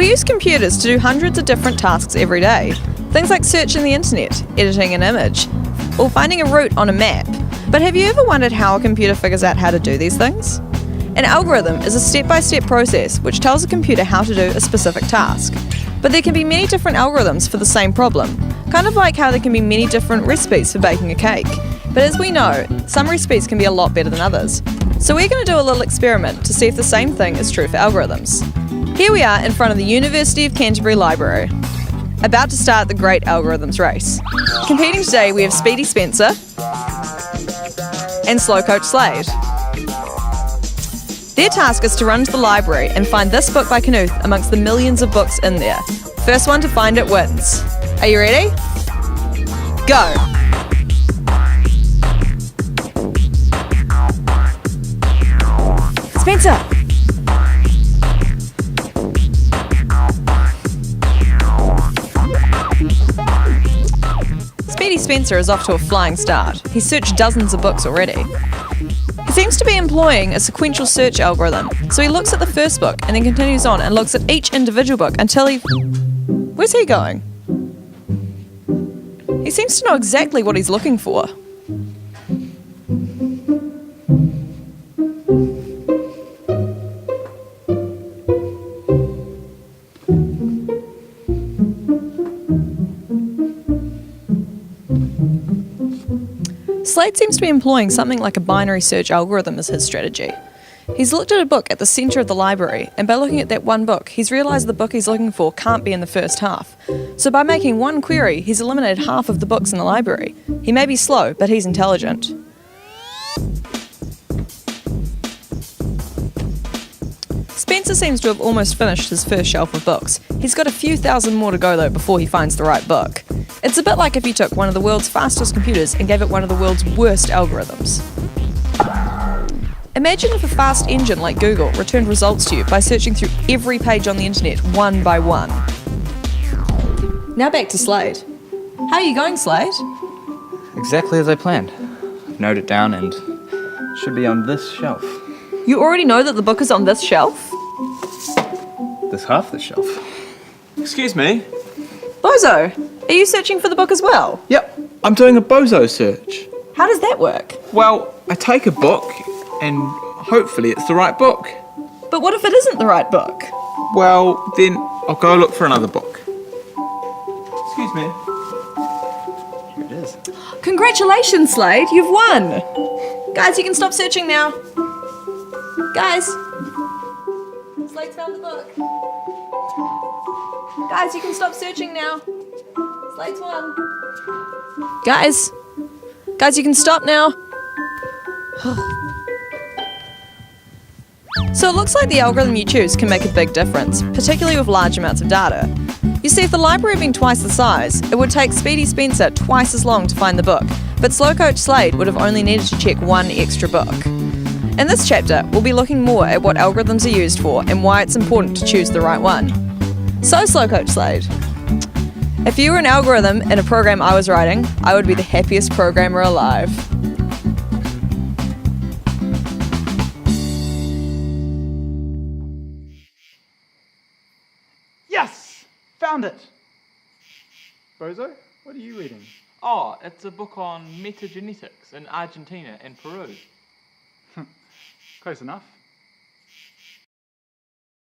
We use computers to do hundreds of different tasks every day. Things like searching the internet, editing an image, or finding a route on a map. But have you ever wondered how a computer figures out how to do these things? An algorithm is a step-by-step process which tells a computer how to do a specific task. But there can be many different algorithms for the same problem, kind of like how there can be many different recipes for baking a cake. But as we know, some recipes can be a lot better than others. So we're going to do a little experiment to see if the same thing is true for algorithms. Here we are in front of the University of Canterbury Library, about to start the great algorithms race. Competing today we have Speedy Spencer and Slow Coach Slade. Their task is to run to the library and find this book by Knuth amongst the millions of books in there. First one to find it wins. Are you ready? Go! Spencer! Speedy Spencer is off to a flying start. He's searched dozens of books already. He seems to be employing a sequential search algorithm, so he looks at the first book and then continues on and looks at each individual book until he... Where's he going? He seems to know exactly what he's looking for. Slade seems to be employing something like a binary search algorithm as his strategy. He's looked at a book at the centre of the library, and by looking at that one book, he's realised the book he's looking for can't be in the first half. So by making one query, he's eliminated half of the books in the library. He may be slow, but he's intelligent. Spencer seems to have almost finished his first shelf of books. He's got a few thousand more to go though before he finds the right book. It's a bit like if you took one of the world's fastest computers and gave it one of the world's worst algorithms. Imagine if a fast engine like Google returned results to you by searching through every page on the internet one by one. Now back to Slade. How are you going, Slade? Exactly as I planned. I've noted it down and it should be on this shelf. You already know that the book is on this shelf? This half the shelf. Excuse me? Bozo, are you searching for the book as well? Yep, I'm doing a bozo search. How does that work? Well, I take a book and hopefully it's the right book. But what if it isn't the right book? Well, then I'll go look for another book. Excuse me. Here it is. Congratulations, Slade, you've won! Guys, you can stop searching now. Guys, Slade's found the book. Guys, you can stop searching now. Slade's won. Guys, you can stop now. So it looks like the algorithm you choose can make a big difference, particularly with large amounts of data. You see, if the library had been twice the size, it would take Speedy Spencer twice as long to find the book, but Slow Coach Slade would have only needed to check one extra book. In this chapter, we'll be looking more at what algorithms are used for and why it's important to choose the right one. So, Slow Coach Slade, if you were an algorithm in a program I was writing, I would be the happiest programmer alive. Yes! Found it! Bozo, what are you reading? Oh, it's a book on metagenetics in Argentina and Peru. Close enough.